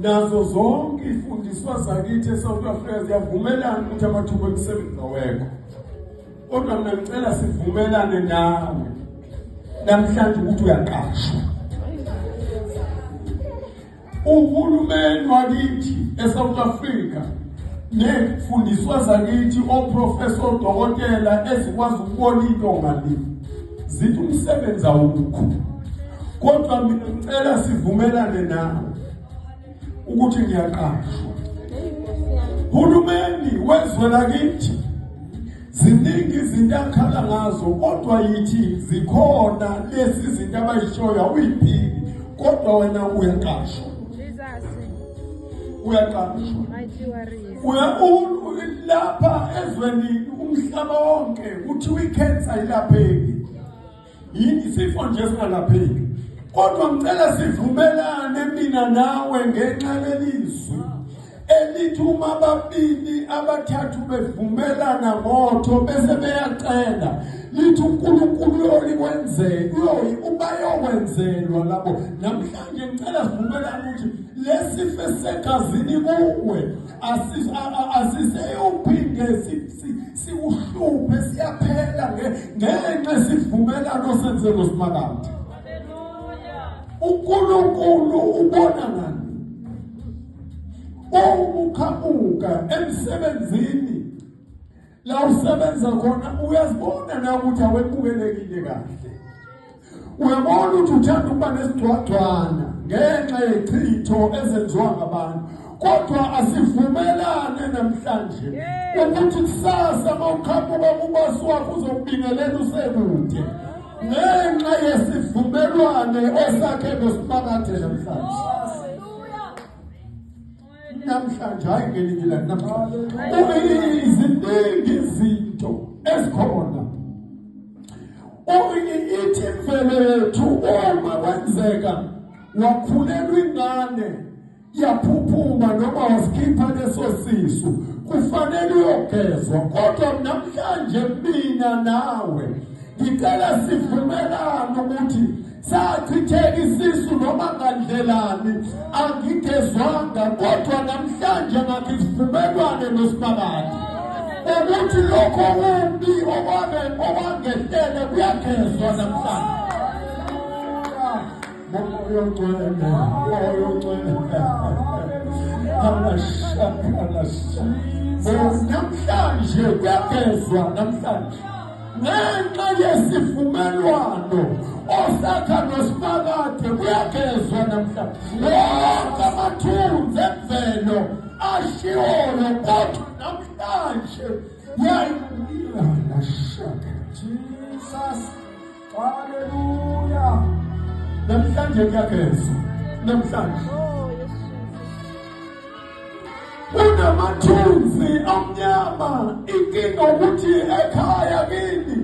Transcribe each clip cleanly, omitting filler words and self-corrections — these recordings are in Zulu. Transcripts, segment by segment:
Nazo zonke ifundiswa zakithi eSouth Africa ziyavumelana ukuthi amathuba emisebenzi awekho. Kodwa mina ngicela sivumelane nawe namhlanje ukuthi uyaqashwa. Uhulumeni wakithi eSouth Africa nefundiswa zakithi oprofessor odokotela ezikwazi ukubona into ngale. Zithi umsebenzi awukho. Kodwa mina ngicela sivumelane nawe ukuthi ngiyaqashwa. Uhulumeni wezwe lakithi ziningi izinto akhala ngazo, kodwa yithi zikhona lezi zinto abayishoya uyiphili, kodwa wena uyaqashwa. Uyaqashwa. Lapha ezweni umhlaba wonke uthi ikhensa ilapheki. Yini isifo nje singalapheki. Kodwa ngicela sivumelane mina nawe ngenxa lelizwi elithi uma babili abathathu bevumelana ngotho bese beyacela lithi uNkulunkulu yolikwenzela ubayokwenzelwa labo. Namhlanje ngicela sivumelane ukuthi lesifo segazini kuwe asiseyophinde siuhluphe siyaphela ngenxa sivumelano senzelwe simakade. uNkulunkulu ubona ngani? Ukhamuka emsebenzini la usebenza khona uyazibona na ukuthi awebukelekile kahle. Uyabona ukuthi uthanda ukuba nesithwathwana ngenxa yechitho ezenziwa ngabantu. Kodwa asivumelane namhlanje ukuthi kusasa mawukhamuka kubasi wakho uzokubingelela usekude. Ngenxa yesivumelwane osakhe ngesimakade namhlanje. Namhlanje hayi ngelinye namhlanje. Iziningi izinto ezikhona. Ithi imvelo yethu uma kwenzeka wakhulelwa ingane yaphuphuma noma wasikhipha leso sisu kufanele uyogezwa. Kodwa namhlanje mina nawe ngicela sivumelane ukuthi sachitheka isisu noma ngandlelani angigezwanga. Kodwa namhlanje ngakisivumelwane nosibabali ukuthi lokho kumbi okwangehlele kuyagezwa namhlanje. Moyo ngcwele namhlanje kuyagezwa namhlanje ngenxa yesivumelwano osakha nosibakade kuyagezwa namhlanje. Wonke amathunzi emvelo ashiwoyo kodwa namhlanje yayibulala shaka. Jesus, hallelujah. Namhlanje kuyagezwa namhlanje. Unamathunzi amnyama inkinga ukuthi ekhaya kini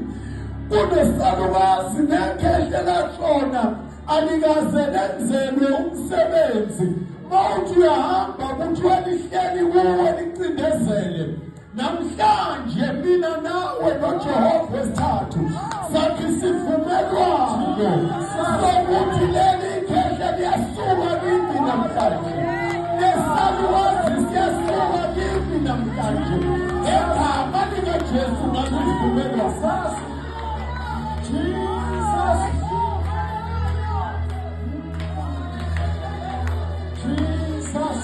kunesalukazi nekhehle lakhona alikaze lenzelwe umsebenzi. mawuthi uyahamba kuthiwa lihleli kuwe licindezele. Namhlanje mina nawe noJehova wesithathu sathi sivumelwano sokuthi leli khehla liyasuka kimi namhlanje. Lesaluwazi siyasuka kimi namhlanje. Egama likaJesu ngakwivumelwano. Jesus. Jesus.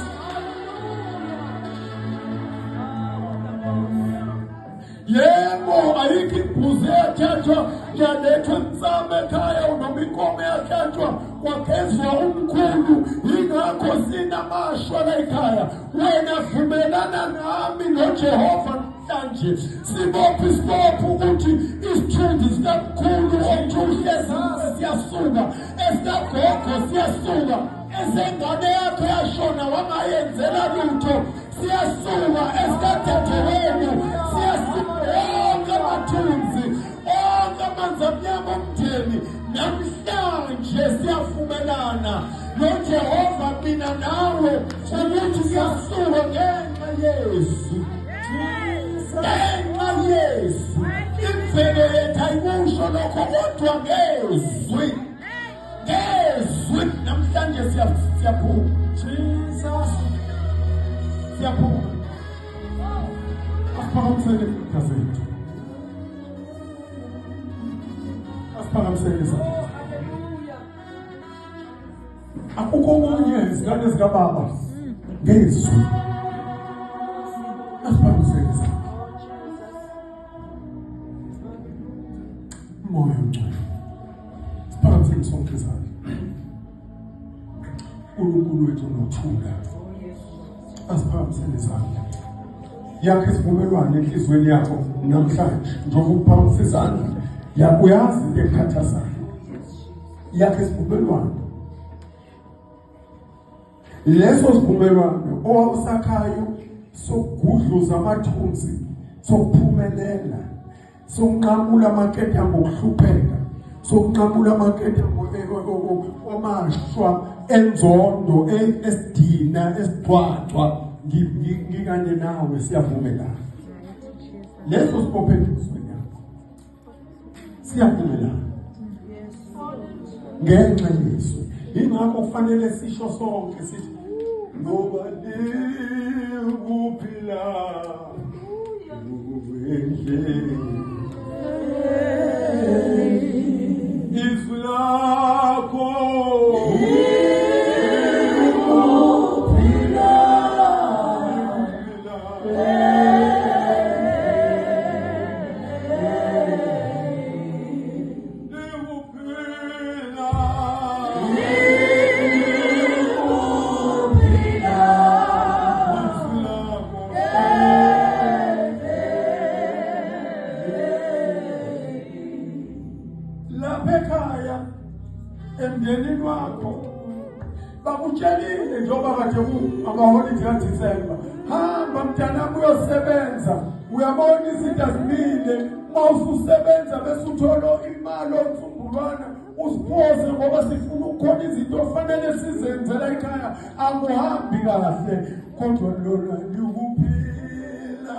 Yebo ayikho imbuzi yakhethwa yalethwa insame ekhaya noma inkomo yakhethwa kwakhezwa umkhulu. Yingakho sinamashwa la ekhaya. Wena vumelana nami noJehova namhlanje. Sibophe isibopho ukuthi isithunzi sikamkhulu ojuhlezi siyasuka, esikagogo siyasuka, esengane yakho yashona wangayenzela lutho siyasuka, esikadadewenu siyasuka. Onke amathunzi, onke amanzi amnyama omndeni, namhlanje siyavumelana noJehova mina nawe ukuthi siyasuka ngenxa Yesu. Ngenxa Yesu. Imvelo yethu ayikusho lokho kodwa ngezwi. Ngezwi namhlanje siyaphuma. Jesus. Siyaphuma. Asiphakamisele igazethu. Asiphakamisele isandla. Akukho okunye izingane zikaBaba ngezwi. Asiphakamisele isandla. Moya ongcwele. Siphakamisele sonke izandla. uNkulunkulu wethu unothula. Asiphakamisele izandla. Yakhe isivumelwano enhlizweni yakho namhlanje njengoba uphakamisa izandla. Uyazi into ekhathazayo. Yakhe isivumelwano. Leso sivumelwano owawusakhayo sokugudluza amathunzi, sokuphumelela, sokunqamula amaketha ngokuhlupheka, sokunqamula amaketha omashwa enzondo esidina esidwaqwa. Ngikanye nawe siyavumelana. Leso sibophe ezweni yakho. Siyavumelana. Ngenxa Yesu. Ingakho kufanele sisho sonke sithi ngoba kuphila izwi lakho laphekhaya emndenini wakho bakutshelile njengoba kade amaholide kaDisemba, hamba mntanami uyosebenza. Uyabona izinto azimile. Mawususebenza bese uthola imali omsumbulwana usiphoze ngoba sifuna ukukhona izinto ofanele sizenzela ekhaya. Akuhambi kahle kodwa lona likuphila.